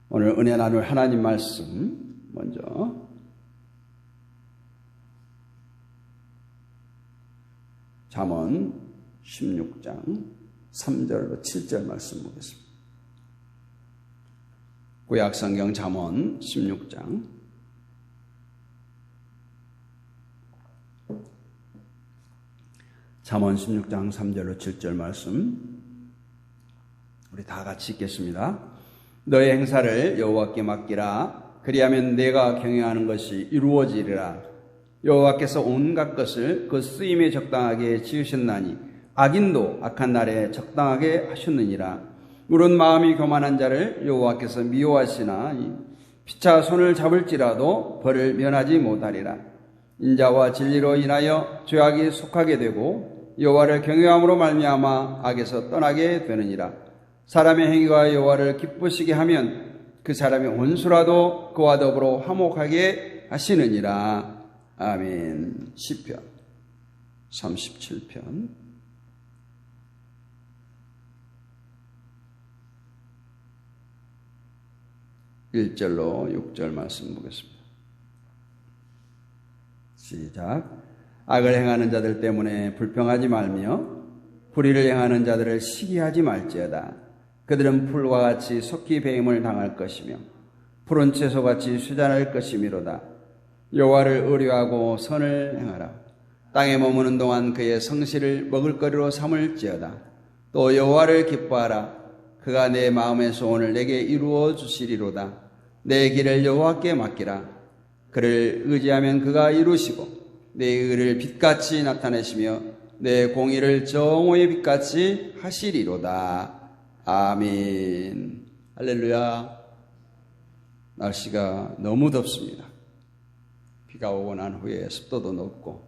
오늘 은혜 나눌 하나님 말씀 먼저 잠언 16장 3절로 7절 말씀 보겠습니다. 구약성경 잠언 16장 잠언 16장 3절로 7절 말씀 우리 다 같이 읽겠습니다. 너의 행사를 여호와께 맡기라. 그리하면 내가 경영하는 것이 이루어지리라. 여호와께서 온갖 것을 그 쓰임에 적당하게 지으셨나니 악인도 악한 날에 적당하게 하셨느니라. 물은 마음이 교만한 자를 여호와께서 미워하시나 피차 손을 잡을지라도 벌을 면하지 못하리라. 인자와 진리로 인하여 죄악이 속하게 되고 여호와를 경외함으로 말미암아 악에서 떠나게 되느니라. 사람의 행위가 여호와를 기쁘시게 하면 그 사람의 원수라도 그와 더불어 화목하게 하시느니라. 아멘. 시편 37편 1절로 6절 말씀 보겠습니다. 시작. 악을 행하는 자들 때문에 불평하지 말며 불의를 행하는 자들을 시기하지 말지어다. 그들은 풀과 같이 속히 배임을 당할 것이며 푸른 채소같이 수잔할 것이미로다. 여호와를 의뢰하고 선을 행하라. 땅에 머무는 동안 그의 성실을 먹을거리로 삼을지어다. 또 여호와를 기뻐하라. 그가 내 마음의 소원을 내게 이루어 주시리로다. 내 길을 여호와께 맡기라. 그를 의지하면 그가 이루시고 내 의를 빛같이 나타내시며 내 공의를 정오의 빛같이 하시리로다. 아멘. 할렐루야. 날씨가 너무 덥습니다. 비가 오고 난 후에 습도도 높고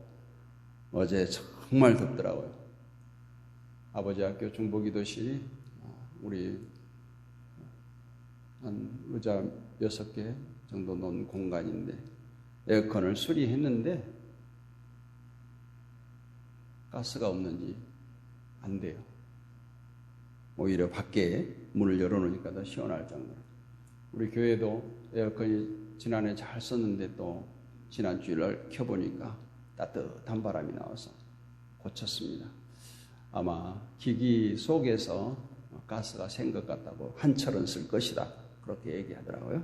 어제 정말 덥더라고요. 아버지 학교 중보기도실이 우리 한 의자 6개 정도 놓은 공간인데 에어컨을 수리했는데 가스가 없는지 안 돼요. 오히려 밖에 문을 열어놓으니까 더 시원할 정도로. 우리 교회도 에어컨이 지난해 잘 썼는데 또 지난 주일날 켜보니까 따뜻한 바람이 나와서 고쳤습니다. 아마 기기 속에서 가스가 샌 것 같다고 한철은 쓸 것이다. 그렇게 얘기하더라고요.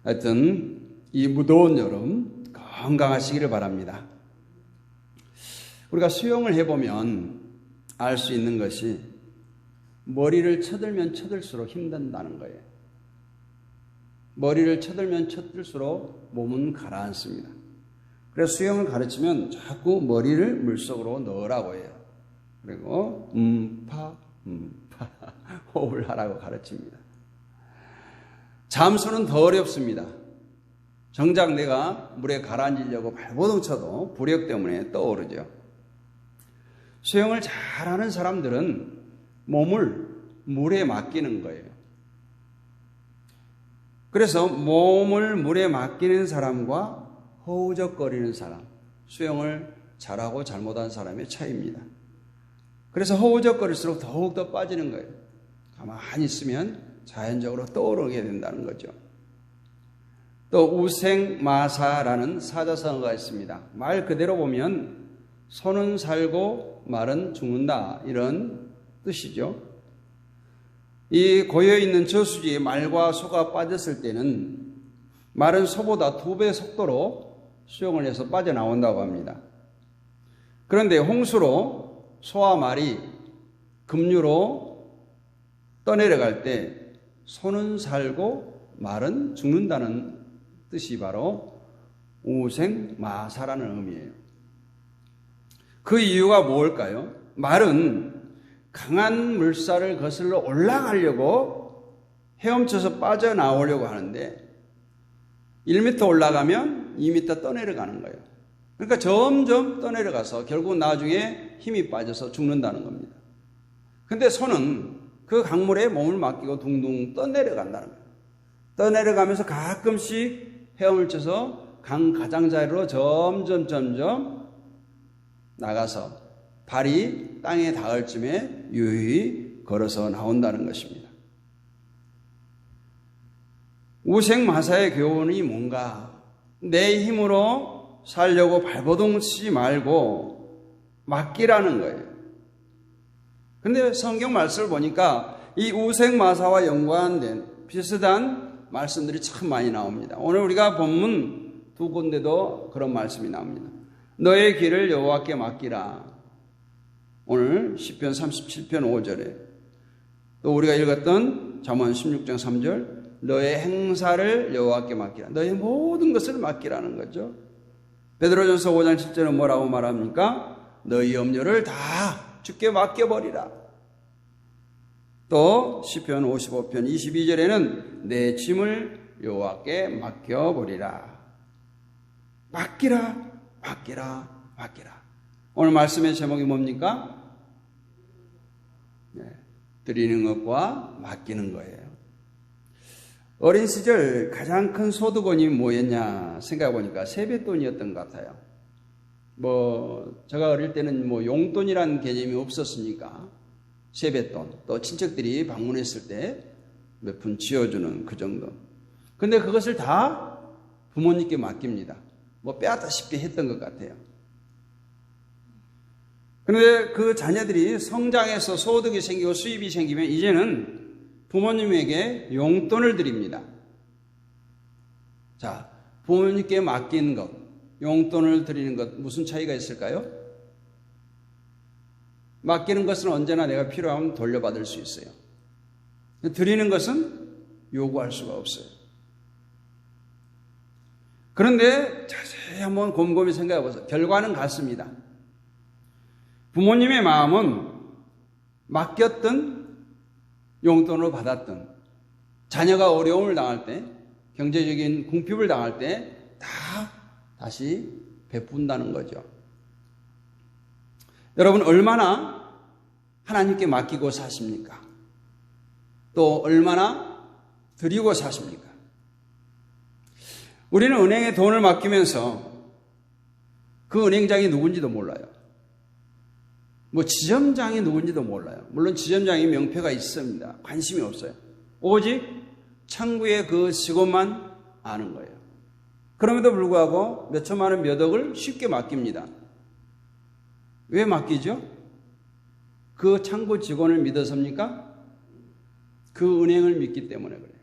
하여튼 이 무더운 여름 건강하시기를 바랍니다. 우리가 수영을 해보면 알 수 있는 것이 머리를 쳐들면 쳐들수록 힘든다는 거예요. 머리를 쳐들면 쳐들수록 몸은 가라앉습니다. 그래서 수영을 가르치면 자꾸 머리를 물속으로 넣으라고 해요. 그리고 호흡을 하라고 가르칩니다. 잠수는 더 어렵습니다. 정작 내가 물에 가라앉으려고 발버둥 쳐도 부력 때문에 떠오르죠. 수영을 잘하는 사람들은 몸을 물에 맡기는 거예요. 그래서 몸을 물에 맡기는 사람과 허우적거리는 사람, 수영을 잘하고 잘못한 사람의 차이입니다. 그래서 허우적거릴수록 더욱더 빠지는 거예요. 가만히 있으면 자연적으로 떠오르게 된다는 거죠. 또 우생마사라는 사자성어가 있습니다. 말 그대로 보면 소는 살고 말은 죽는다 이런 뜻이죠. 이 고여있는 저수지에 말과 소가 빠졌을 때는 말은 소보다 2배 속도로 수영을 해서 빠져나온다고 합니다. 그런데 홍수로 소와 말이 급류로 떠내려갈 때 소는 살고 말은 죽는다는 뜻이 바로 우생마사라는 의미예요. 그 이유가 뭘까요? 말은 강한 물살을 거슬러 올라가려고 헤엄쳐서 빠져나오려고 하는데 1m 올라가면 2m 떠내려가는 거예요. 그러니까 점점 떠내려가서 결국 나중에 힘이 빠져서 죽는다는 겁니다. 근데 소는 그 강물에 몸을 맡기고 둥둥 떠내려간다는 거예요. 떠내려가면서 가끔씩 헤엄을 쳐서 강 가장자리로 점점 나가서 발이 땅에 닿을 쯤에 유유히 걸어서 나온다는 것입니다. 우생마사의 교훈이 뭔가? 내 힘으로 살려고 발버둥 치지 말고 맡기라는 거예요. 그런데 성경 말씀을 보니까 이 우생마사와 연관된 비슷한 말씀들이 참 많이 나옵니다. 오늘 우리가 본문 두 군데도 그런 말씀이 나옵니다. 너의 길을 여호와께 맡기라. 오늘 시편 37편 5절에 또 우리가 읽었던 잠언 16장 3절 너의 행사를 여호와께 맡기라. 너의 모든 것을 맡기라는 거죠. 베드로전서 5장 7절은 뭐라고 말합니까? 너희 염려를 다 주께 맡겨버리라. 또 시편 55편 22절에는 내 짐을 여호와께 맡겨버리라. 맡기라, 맡기라, 맡기라. 오늘 말씀의 제목이 뭡니까? 드리는 것과 맡기는 거예요. 어린 시절 가장 큰 소득원이 뭐였냐 생각해보니까 세뱃돈이었던 것 같아요. 제가 어릴 때는 용돈이라는 개념이 없었으니까 세뱃돈, 또 친척들이 방문했을 때 몇 푼 지어주는 그 정도. 근데 그것을 다 부모님께 맡깁니다. 빼앗다시피 했던 것 같아요. 그런데 그 자녀들이 성장해서 소득이 생기고 수입이 생기면 이제는 부모님에게 용돈을 드립니다. 자, 부모님께 맡긴 것, 용돈을 드리는 것 무슨 차이가 있을까요? 맡기는 것은 언제나 내가 필요하면 돌려받을 수 있어요. 드리는 것은 요구할 수가 없어요. 그런데 자세히 한번 곰곰이 생각해 보세요. 결과는 같습니다. 부모님의 마음은 맡겼던 용돈으로 받았던 자녀가 어려움을 당할 때, 경제적인 궁핍을 당할 때 다 다시 베푼다는 거죠. 여러분 얼마나 하나님께 맡기고 사십니까? 또 얼마나 드리고 사십니까? 우리는 은행에 돈을 맡기면서 그 은행장이 누군지도 몰라요. 지점장이 누군지도 몰라요. 물론 지점장이 명패가 있습니다. 관심이 없어요. 오직 창구의 그 직원만 아는 거예요. 그럼에도 불구하고 몇 천만 원 몇 억을 쉽게 맡깁니다. 왜 맡기죠? 그 창구 직원을 믿어서입니까? 그 은행을 믿기 때문에 그래요.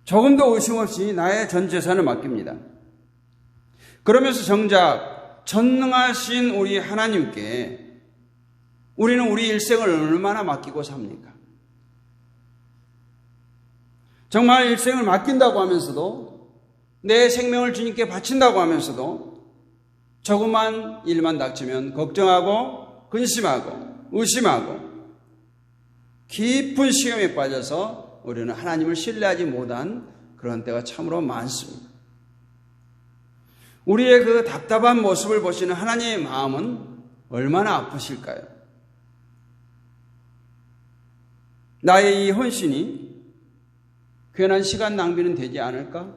조금도 의심 없이 나의 전 재산을 맡깁니다. 그러면서 정작 전능하신 우리 하나님께 우리는 우리 일생을 얼마나 맡기고 삽니까? 정말 일생을 맡긴다고 하면서도 내 생명을 주님께 바친다고 하면서도 조그만 일만 닥치면 걱정하고 근심하고 의심하고 깊은 시험에 빠져서 우리는 하나님을 신뢰하지 못한 그런 때가 참으로 많습니다. 우리의 그 답답한 모습을 보시는 하나님의 마음은 얼마나 아프실까요? 나의 이 헌신이 괜한 시간 낭비는 되지 않을까?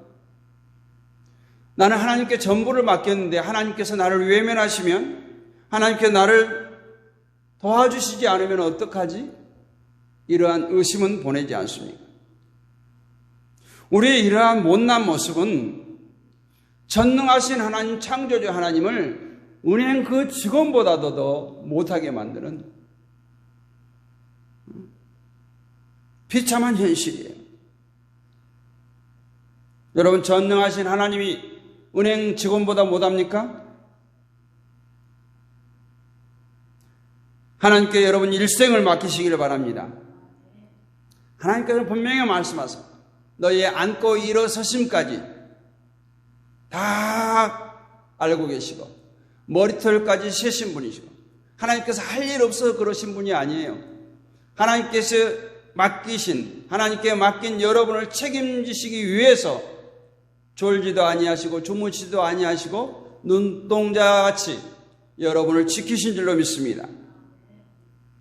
나는 하나님께 전부를 맡겼는데 하나님께서 나를 외면하시면, 하나님께서 나를 도와주시지 않으면 어떡하지? 이러한 의심은 보내지 않습니까? 우리의 이러한 못난 모습은 전능하신 하나님, 창조주 하나님을 은행 그 직원보다도 더 못하게 만드는 비참한 현실이에요. 여러분, 전능하신 하나님이 은행 직원보다 못합니까? 하나님께 여러분 일생을 맡기시기를 바랍니다. 하나님께서는 분명히 말씀하세요. 너희의 앉고 일어서심까지 다 알고 계시고 머리털까지 세신 분이시고, 하나님께서 할 일 없어서 그러신 분이 아니에요. 하나님께서 맡기신, 하나님께 맡긴 여러분을 책임지시기 위해서 졸지도 아니하시고 주무시지도 아니하시고 눈동자같이 여러분을 지키신 줄로 믿습니다.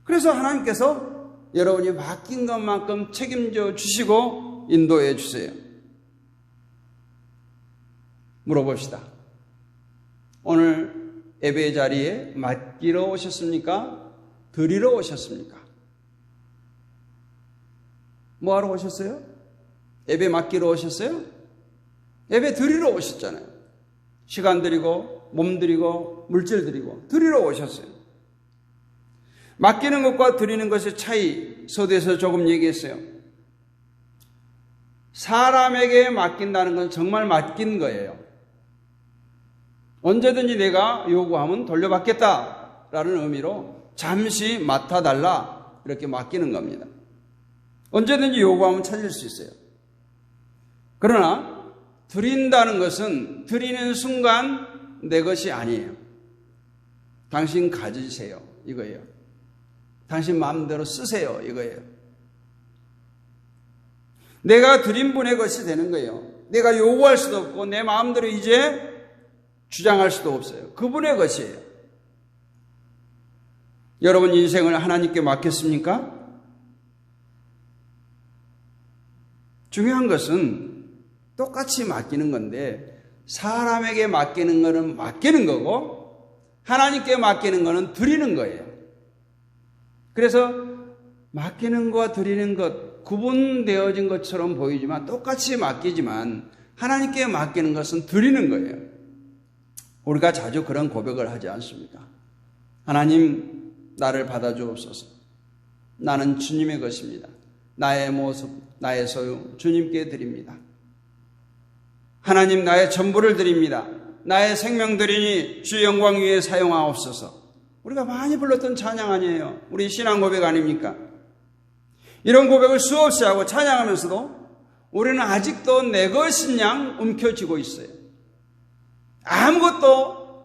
그래서 하나님께서 여러분이 맡긴 것만큼 책임져 주시고 인도해 주세요. 물어봅시다. 오늘 예배 자리에 맡기러 오셨습니까? 드리러 오셨습니까? 뭐하러 오셨어요? 예배 맡기러 오셨어요? 예배 드리러 오셨잖아요. 시간 드리고 몸 드리고 물질 드리고 드리러 오셨어요. 맡기는 것과 드리는 것의 차이 서두에서 조금 얘기했어요. 사람에게 맡긴다는 건 정말 맡긴 거예요. 언제든지 내가 요구하면 돌려받겠다라는 의미로 잠시 맡아달라 이렇게 맡기는 겁니다. 언제든지 요구하면 찾을 수 있어요. 그러나 드린다는 것은 드리는 순간 내 것이 아니에요. 당신 가지세요 이거예요. 당신 마음대로 쓰세요 이거예요. 내가 드린 분의 것이 되는 거예요. 내가 요구할 수도 없고 내 마음대로 이제 주장할 수도 없어요. 그분의 것이에요. 여러분 인생을 하나님께 맡겼습니까? 중요한 것은 똑같이 맡기는 건데 사람에게 맡기는 거는 맡기는 거고 하나님께 맡기는 거는 드리는 거예요. 그래서 맡기는 것과 드리는 것 구분되어진 것처럼 보이지만 똑같이 맡기지만 하나님께 맡기는 것은 드리는 거예요. 우리가 자주 그런 고백을 하지 않습니까? 하나님 나를 받아주옵소서. 나는 주님의 것입니다. 나의 모습, 나의 소유 주님께 드립니다. 하나님 나의 전부를 드립니다. 나의 생명 드리니 주 영광 위에 사용하옵소서. 우리가 많이 불렀던 찬양 아니에요? 우리 신앙 고백 아닙니까? 이런 고백을 수없이 하고 찬양하면서도 우리는 아직도 내 것인 양 움켜쥐고 있어요. 아무것도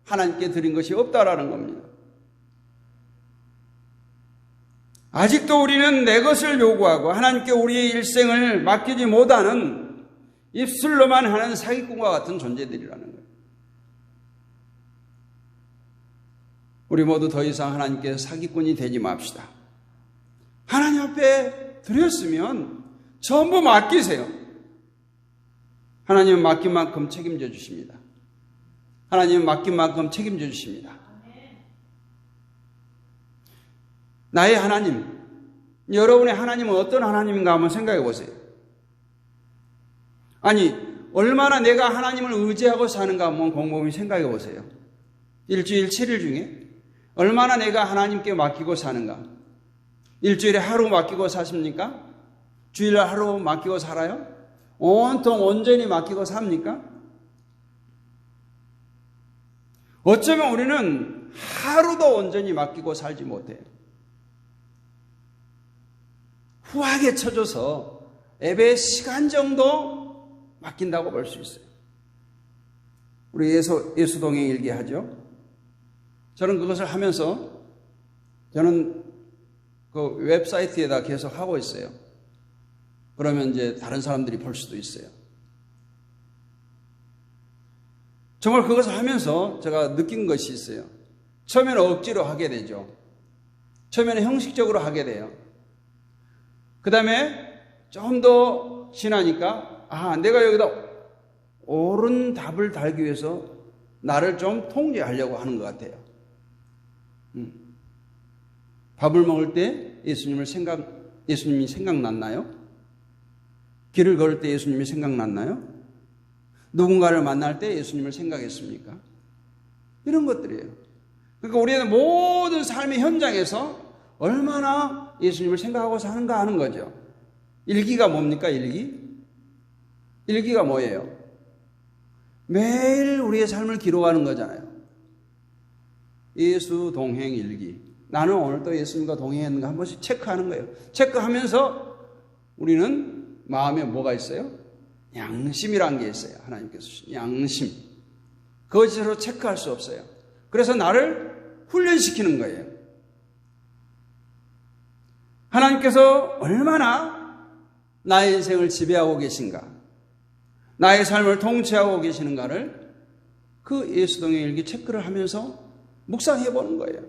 하나님께 드린 것이 없다라는 겁니다. 아직도 우리는 내 것을 요구하고 하나님께 우리의 일생을 맡기지 못하는 입술로만 하는 사기꾼과 같은 존재들이라는 거예요. 우리 모두 더 이상 하나님께 사기꾼이 되지 맙시다. 하나님 앞에 드렸으면 전부 맡기세요. 하나님은 맡긴 만큼 책임져 주십니다. 하나님은 맡긴 만큼 책임져 주십니다. 나의 하나님, 여러분의 하나님은 어떤 하나님인가 한번 생각해 보세요. 아니, 얼마나 내가 하나님을 의지하고 사는가 한번 곰곰이 생각해 보세요. 일주일 7일 중에 얼마나 내가 하나님께 맡기고 사는가? 일주일에 하루 맡기고 사십니까? 주일에 하루 맡기고 살아요? 온통 온전히 맡기고 삽니까? 어쩌면 우리는 하루도 온전히 맡기고 살지 못해요. 후하게 쳐줘서 예배 시간 정도 맡긴다고 볼 수 있어요. 우리 예수동행 일기 하죠. 저는 그것을 하면서 저는 그 웹사이트에다 계속 하고 있어요. 그러면 이제 다른 사람들이 볼 수도 있어요. 정말 그것을 하면서 제가 느낀 것이 있어요. 처음에는 억지로 하게 되죠. 처음에는 형식적으로 하게 돼요. 그 다음에 좀 더 지나니까 내가 여기다 옳은 답을 달기 위해서 나를 좀 통제하려고 하는 것 같아요. 밥을 먹을 때 예수님이 생각났나요? 길을 걸을 때 예수님이 생각났나요? 누군가를 만날 때 예수님을 생각했습니까? 이런 것들이에요. 그러니까 우리의 모든 삶의 현장에서 얼마나 예수님을 생각하고 사는가 하는 거죠. 일기가 뭡니까? 일기가 뭐예요? 매일 우리의 삶을 기록하는 거잖아요. 예수 동행 일기. 나는 오늘 또 예수님과 동행했는가 한 번씩 체크하는 거예요. 체크하면서 우리는 마음에 뭐가 있어요? 양심이라는 게 있어요. 하나님께서 주신 양심. 거짓으로 체크할 수 없어요. 그래서 나를 훈련시키는 거예요. 하나님께서 얼마나 나의 인생을 지배하고 계신가, 나의 삶을 통치하고 계시는가를 그 예수동의 일기 체크를 하면서 묵상해 보는 거예요.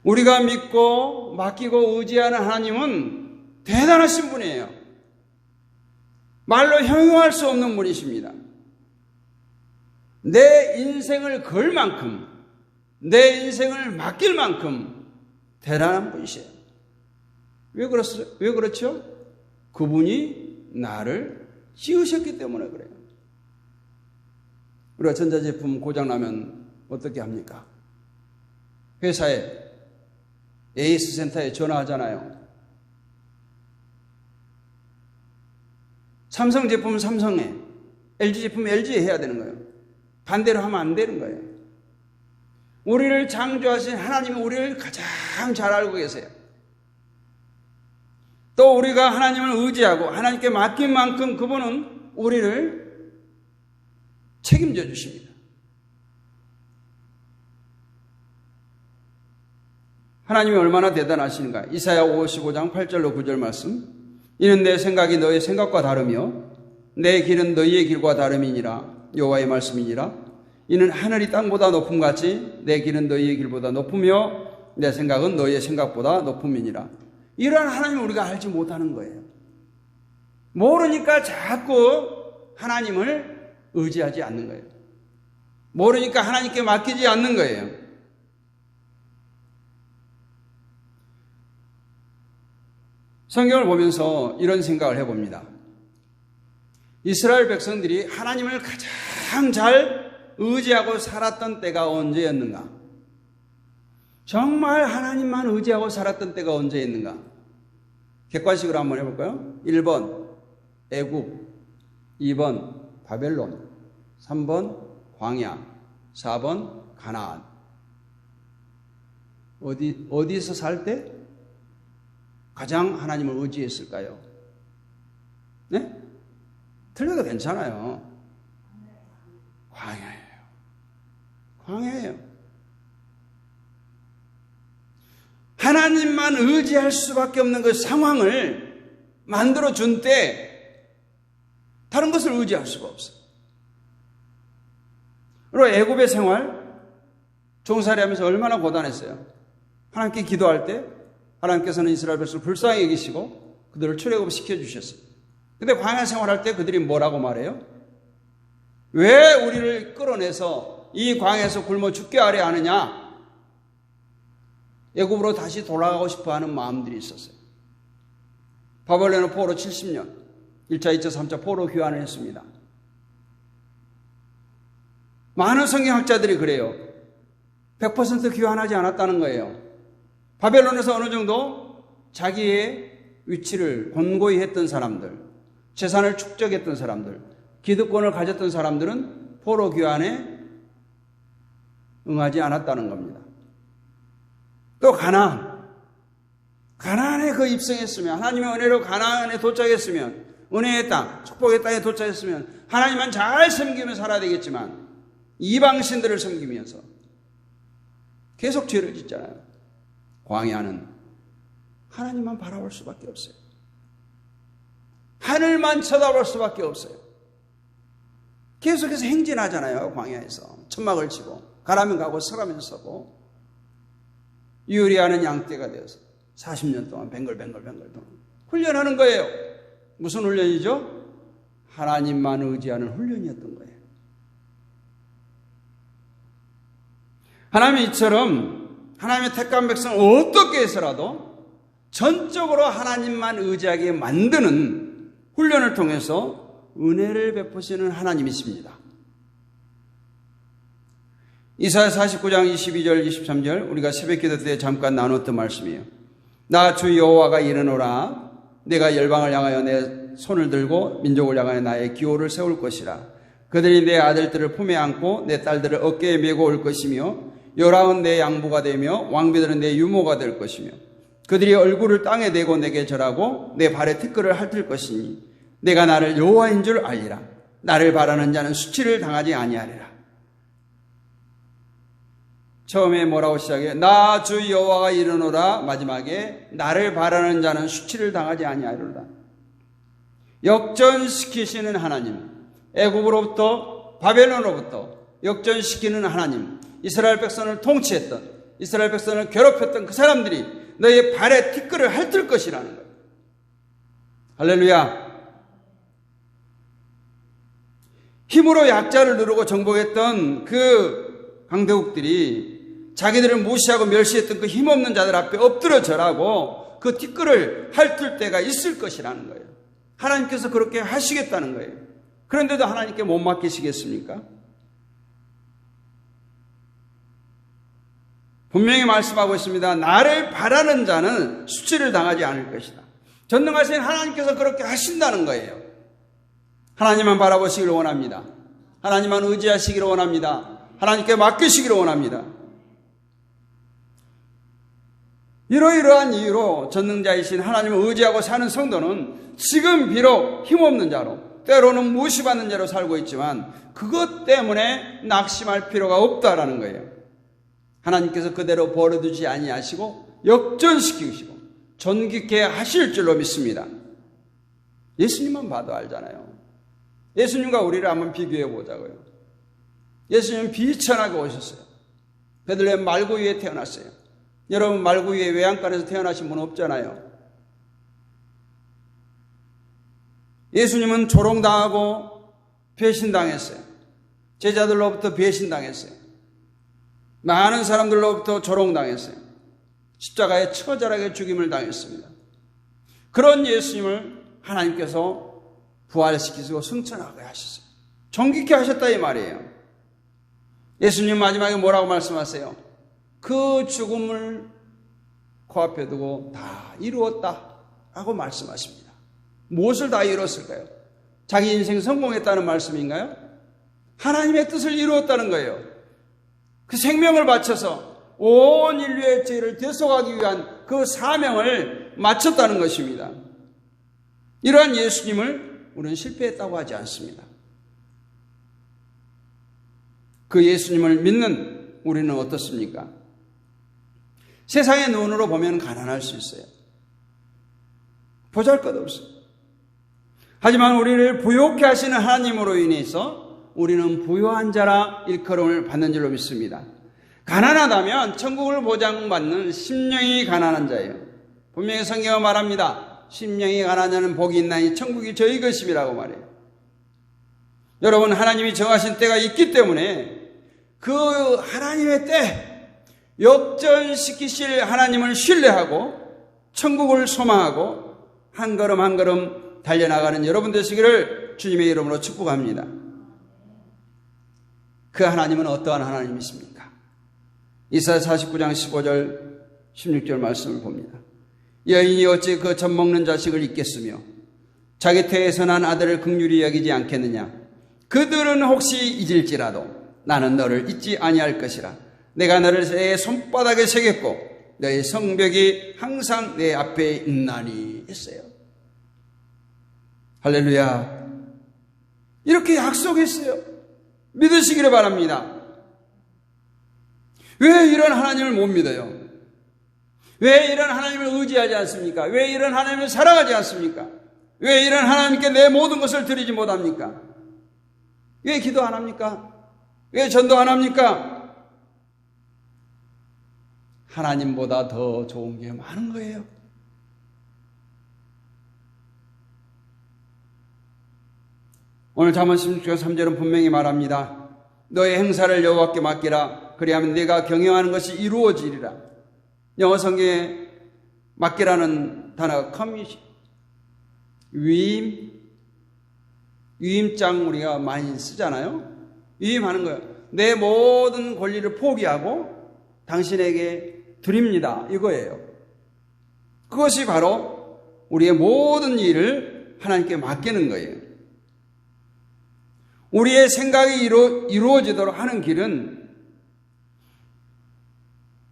우리가 믿고 맡기고 의지하는 하나님은 대단하신 분이에요. 말로 형용할 수 없는 분이십니다. 내 인생을 걸 만큼, 내 인생을 맡길 만큼 대단한 분이세요. 왜 그렇죠? 그분이 나를 지으셨기 때문에 그래요. 우리가 전자제품 고장나면 어떻게 합니까? 회사에 AS 센터에 전화하잖아요. 삼성 제품은 삼성에, LG 제품은 LG에 해야 되는 거예요. 반대로 하면 안 되는 거예요. 우리를 창조하신 하나님은 우리를 가장 잘 알고 계세요. 또 우리가 하나님을 의지하고 하나님께 맡긴 만큼 그분은 우리를 책임져 주십니다. 하나님이 얼마나 대단하신가. 이사야 55장 8절로 9절 말씀. 이는 내 생각이 너의 생각과 다르며 내 길은 너희의 길과 다름이니라. 여호와의 말씀이니라. 이는 하늘이 땅보다 높음같이 내 길은 너희의 길보다 높으며 내 생각은 너희의 생각보다 높음이니라. 이러한 하나님을 우리가 알지 못하는 거예요. 모르니까 자꾸 하나님을 의지하지 않는 거예요. 모르니까 하나님께 맡기지 않는 거예요. 성경을 보면서 이런 생각을 해봅니다. 이스라엘 백성들이 하나님을 가장 잘 의지하고 살았던 때가 언제였는가? 정말 하나님만 의지하고 살았던 때가 언제였는가? 객관식으로 한번 해볼까요? 1번 애굽, 2번 바벨론, 3번 광야, 4번 가나안. 어디서 살 때 가장 하나님을 의지했을까요? 네? 틀려도 괜찮아요. 광야예요. 광야예요. 하나님만 의지할 수밖에 없는 그 상황을 만들어준 때 다른 것을 의지할 수가 없어요. 그리고 애굽의 생활, 종살이하면서 얼마나 고단했어요. 하나님께 기도할 때 하나님께서는 이스라엘 백성을 불쌍히 여기시고 그들을 출애굽시켜 주셨어요. 근데 광야 생활할 때 그들이 뭐라고 말해요? 왜 우리를 끌어내서 이 광야에서 굶어 죽게 하려 하느냐? 애굽으로 다시 돌아가고 싶어하는 마음들이 있었어요. 바벨론은 포로 70년, 1차, 2차, 3차 포로 귀환을 했습니다. 많은 성경학자들이 그래요. 100% 귀환하지 않았다는 거예요. 바벨론에서 어느 정도 자기의 위치를 권고히 했던 사람들, 재산을 축적했던 사람들, 기득권을 가졌던 사람들은 포로 귀환에 응하지 않았다는 겁니다. 또 가나안에 그 입성했으면, 하나님의 은혜로 가나안에 도착했으면, 은혜의 땅, 축복의 땅에 도착했으면 하나님만 잘 섬기며 살아야 되겠지만 이방신들을 섬기면서 계속 죄를 짓잖아요. 광야는 하나님만 바라볼 수밖에 없어요. 하늘만 쳐다볼 수밖에 없어요. 계속해서 행진하잖아요. 광야에서 천막을 치고 가라면 가고 서라면 서고 유리하는 양떼가 되어서 40년 동안 뱅글뱅글 훈련하는 거예요. 무슨 훈련이죠? 하나님만 의지하는 훈련이었던 거예요. 하나님이 이처럼 하나님의 택한 백성을 어떻게 해서라도 전적으로 하나님만 의지하게 만드는 훈련을 통해서 은혜를 베푸시는 하나님이십니다. 이사야 49장 22절 23절 우리가 새벽기도 때 잠깐 나눴던 말씀이에요. 나 주 여호와가 이르노라 내가 열방을 향하여 내 손을 들고 민족을 향하여 나의 기호를 세울 것이라. 그들이 내 아들들을 품에 안고 내 딸들을 어깨에 메고 올 것이며 요람은 내 양부가 되며 왕비들은 내 유모가 될 것이며 그들이 얼굴을 땅에 대고 내게 절하고 내 발에 티끌을 핥을 것이니 내가 나를 여호와인 줄 알리라. 나를 바라는 자는 수치를 당하지 아니하리라. 처음에 뭐라고 시작해요? 나 주 여호와가 이르노라. 마지막에 나를 바라는 자는 수치를 당하지 아니하리라. 역전시키시는 하나님, 애굽으로부터 바벨론으로부터 역전시키는 하나님, 이스라엘 백성을 통치했던, 이스라엘 백성을 괴롭혔던 그 사람들이 너의 발에 티끌을 핥을 것이라는 거예요. 할렐루야. 힘으로 약자를 누르고 정복했던 그 강대국들이 자기들을 무시하고 멸시했던 그 힘없는 자들 앞에 엎드려 절하고 그 티끌을 핥을 때가 있을 것이라는 거예요. 하나님께서 그렇게 하시겠다는 거예요. 그런데도 하나님께 못 맡기시겠습니까? 분명히 말씀하고 있습니다. 나를 바라는 자는 수치를 당하지 않을 것이다. 전능하신 하나님께서 그렇게 하신다는 거예요. 하나님만 바라보시기를 원합니다. 하나님만 의지하시기를 원합니다. 하나님께 맡기시기를 원합니다. 이러이러한 이유로 전능자이신 하나님을 의지하고 사는 성도는 지금 비록 힘없는 자로, 때로는 무시받는 자로 살고 있지만 그것 때문에 낙심할 필요가 없다라는 거예요. 하나님께서 그대로 버려두지 아니하시고 역전시키시고 존귀케 하실 줄로 믿습니다. 예수님만 봐도 알잖아요. 예수님과 우리를 한번 비교해 보자고요. 예수님은 비천하게 오셨어요. 베들레헴 말구 위에 태어났어요. 여러분 말구 위에 외양간에서 태어나신 분 없잖아요. 예수님은 조롱당하고 배신당했어요. 제자들로부터 배신당했어요. 많은 사람들로부터 조롱당했어요. 십자가에 처절하게 죽임을 당했습니다. 그런 예수님을 하나님께서 부활시키시고 승천하게 하셨어요. 존귀케 하셨다 이 말이에요. 예수님 마지막에 뭐라고 말씀하세요? 그 죽음을 코앞에 두고 다 이루었다 라고 말씀하십니다. 무엇을 다 이뤘을까요? 자기 인생 성공했다는 말씀인가요? 하나님의 뜻을 이루었다는 거예요. 그 생명을 바쳐서 온 인류의 죄를 대속하기 위한 그 사명을 마쳤다는 것입니다. 이러한 예수님을 우리는 실패했다고 하지 않습니다. 그 예수님을 믿는 우리는 어떻습니까? 세상의 눈으로 보면 가난할 수 있어요. 보잘것없어요. 하지만 우리를 부욕케 하시는 하나님으로 인해서 우리는 부유한 자라 일컬음을 받는 줄로 믿습니다. 가난하다면 천국을 보장받는 심령이 가난한 자예요. 분명히 성경은 말합니다. 심령이 가난한 자는 복이 있나니 천국이 저희 것임이라고 말해요. 여러분 하나님이 정하신 때가 있기 때문에 그 하나님의 때 역전시키실 하나님을 신뢰하고 천국을 소망하고 한 걸음 한 걸음 달려나가는 여러분 되시기를 주님의 이름으로 축복합니다. 그 하나님은 어떠한 하나님이십니까? 이사야 49장 15절 16절 말씀을 봅니다. 여인이 어찌 그 젖 먹는 자식을 잊겠으며 자기 태에서 난 아들을 긍휼히 여기지 않겠느냐. 그들은 혹시 잊을지라도 나는 너를 잊지 아니할 것이라. 내가 너를 내 손바닥에 새겼고 너의 성벽이 항상 내 앞에 있나니 했어요. 할렐루야. 이렇게 약속했어요. 믿으시기를 바랍니다. 왜 이런 하나님을 못 믿어요? 왜 이런 하나님을 의지하지 않습니까? 왜 이런 하나님을 사랑하지 않습니까? 왜 이런 하나님께 내 모든 것을 드리지 못합니까? 왜 기도 안 합니까? 왜 전도 안 합니까? 하나님보다 더 좋은 게 많은 거예요. 오늘 잠언 16장 3절은 분명히 말합니다. 너의 행사를 여호와께 맡기라. 그리하면 네가 경영하는 것이 이루어지리라. 영어 성경에 맡기라는 단어가 commit, 위임장 우리가 많이 쓰잖아요. 위임하는 거예요. 내 모든 권리를 포기하고 당신에게 드립니다. 이거예요. 그것이 바로 우리의 모든 일을 하나님께 맡기는 거예요. 우리의 생각이 이루어지도록 하는 길은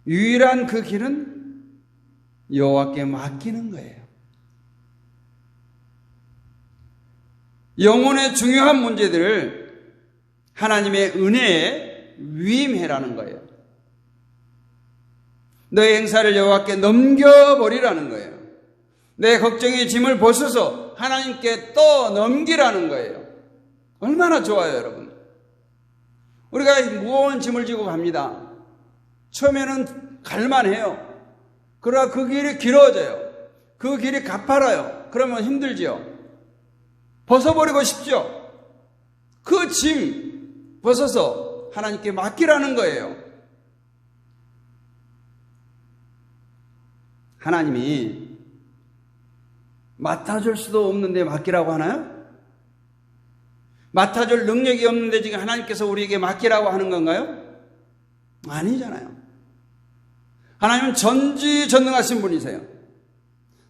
유일한 그 길은 여호와께 맡기는 거예요. 영혼의 중요한 문제들을 하나님의 은혜에 위임해라는 거예요. 너의 행사를 여호와께 넘겨버리라는 거예요. 내 걱정의 짐을 벗어서 하나님께 떠넘기라는 거예요. 얼마나 좋아요, 여러분. 우리가 무거운 짐을 지고 갑니다. 처음에는 갈만해요. 그러나 그 길이 길어져요. 그 길이 가파라요. 그러면 힘들죠. 벗어버리고 싶죠. 그 짐 벗어서 하나님께 맡기라는 거예요. 하나님이 맡아줄 수도 없는데 맡기라고 하나요? 맡아줄 능력이 없는데 지금 하나님께서 우리에게 맡기라고 하는 건가요? 아니잖아요. 하나님은 전지전능하신 분이세요.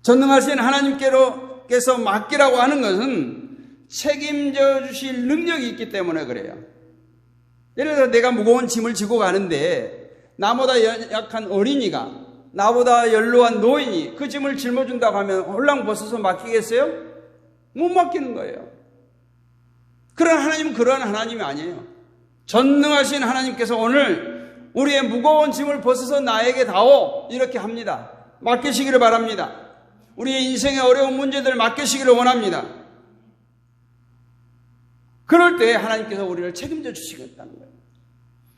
전능하신 하나님께서 맡기라고 하는 것은 책임져 주실 능력이 있기 때문에 그래요. 예를 들어 내가 무거운 짐을 지고 가는데 나보다 약한 어린이가, 나보다 연로한 노인이 그 짐을 짊어준다고 하면 홀랑 벗어서 맡기겠어요? 못 맡기는 거예요. 그러나 하나님은 그러한 하나님이 아니에요. 전능하신 하나님께서 오늘 우리의 무거운 짐을 벗어서 나에게 다오 이렇게 합니다. 맡기시기를 바랍니다. 우리의 인생의 어려운 문제들을 맡기시기를 원합니다. 그럴 때 하나님께서 우리를 책임져 주시겠다는 거예요.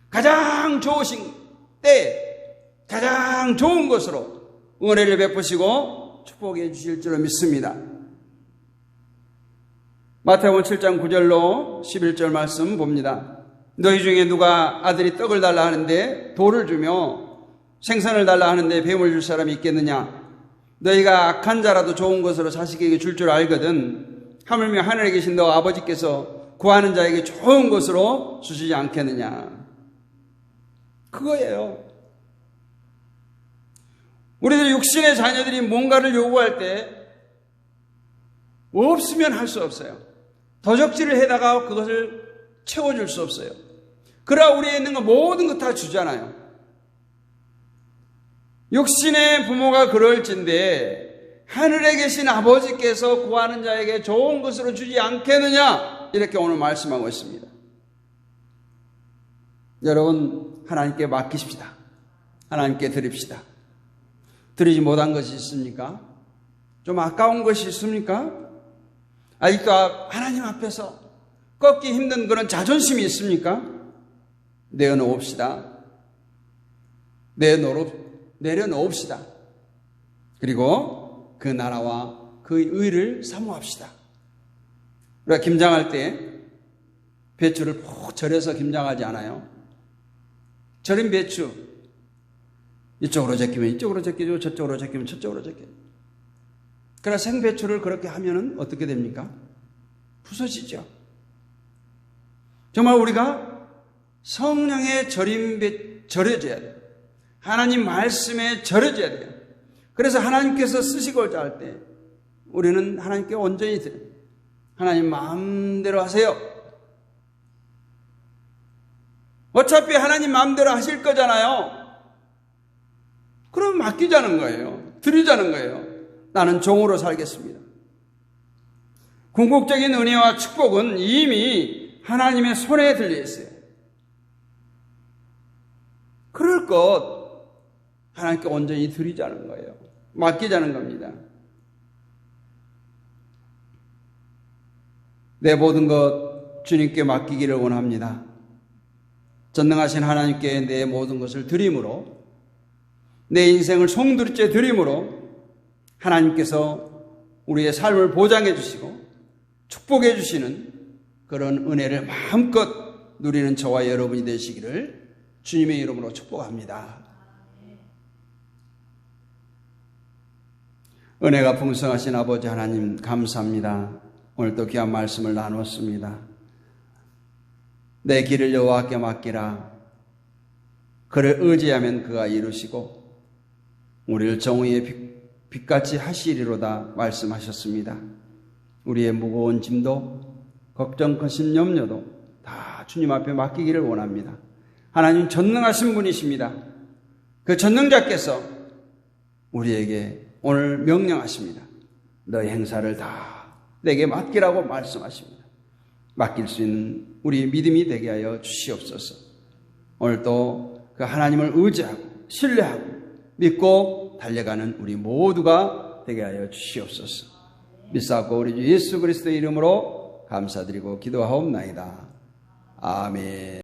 가장 좋으신 때 가장 좋은 것으로 은혜를 베푸시고 축복해 주실 줄로 믿습니다. 마태복음 7장 9절로 11절 말씀 봅니다. 너희 중에 누가 아들이 떡을 달라 하는데 돌을 주며 생선을 달라 하는데 뱀을 줄 사람이 있겠느냐? 너희가 악한 자라도 좋은 것으로 자식에게 줄 줄 알거든 하물며 하늘에 계신 너 아버지께서 구하는 자에게 좋은 것으로 주시지 않겠느냐? 그거예요. 우리들 육신의 자녀들이 뭔가를 요구할 때 없으면 할 수 없어요. 도적질을 해다가 그것을 채워줄 수 없어요. 그러나 우리에 있는 거 모든 것 다 주잖아요. 육신의 부모가 그럴진데 하늘에 계신 아버지께서 구하는 자에게 좋은 것으로 주지 않겠느냐? 이렇게 오늘 말씀하고 있습니다. 여러분, 하나님께 맡기십시다. 하나님께 드립시다. 드리지 못한 것이 있습니까? 좀 아까운 것이 있습니까? 아직도 하나님 앞에서 꺾기 힘든 그런 자존심이 있습니까? 내려놓읍시다. 내려놓읍시다. 그리고 그 나라와 그 의를 사모합시다. 우리가 김장할 때 배추를 푹 절여서 김장하지 않아요? 절인 배추 이쪽으로 제끼면 이쪽으로 제끼죠. 저쪽으로 제끼면 저쪽으로 제끼죠. 그러나 생배추를 그렇게 하면은 어떻게 됩니까? 부서지죠. 정말 우리가 성령의 절여져야 돼요. 하나님 말씀에 절여져야 돼요. 그래서 하나님께서 쓰시고자 할 때 우리는 하나님께 온전히 드려요. 하나님 마음대로 하세요. 어차피 하나님 마음대로 하실 거잖아요. 그럼 맡기자는 거예요. 드리자는 거예요. 나는 종으로 살겠습니다. 궁극적인 은혜와 축복은 이미 하나님의 손에 들려 있어요. 그럴 것 하나님께 온전히 드리자는 거예요. 맡기자는 겁니다. 내 모든 것 주님께 맡기기를 원합니다. 전능하신 하나님께 내 모든 것을 드림으로, 내 인생을 송두리째 드림으로 하나님께서 우리의 삶을 보장해 주시고 축복해 주시는 그런 은혜를 마음껏 누리는 저와 여러분이 되시기를 주님의 이름으로 축복합니다. 은혜가 풍성하신 아버지 하나님 감사합니다. 오늘도 귀한 말씀을 나눴습니다. 내 길을 여호와께 맡기라. 그를 의지하면 그가 이루시고 우리를 정의의 빛같이 하시리로다 말씀하셨습니다. 우리의 무거운 짐도 걱정, 근심, 염려도 다 주님 앞에 맡기기를 원합니다. 하나님 전능하신 분이십니다. 그 전능자께서 우리에게 오늘 명령하십니다. 너희 행사를 다 내게 맡기라고 말씀하십니다. 맡길 수 있는 우리 믿음이 되게 하여 주시옵소서. 오늘도 그 하나님을 의지하고 신뢰하고 믿고 달려가는 우리 모두가 되게 하여 주시옵소서. 믿사옵고 우리 주 예수 그리스도의 이름으로 감사드리고 기도하옵나이다. 아멘.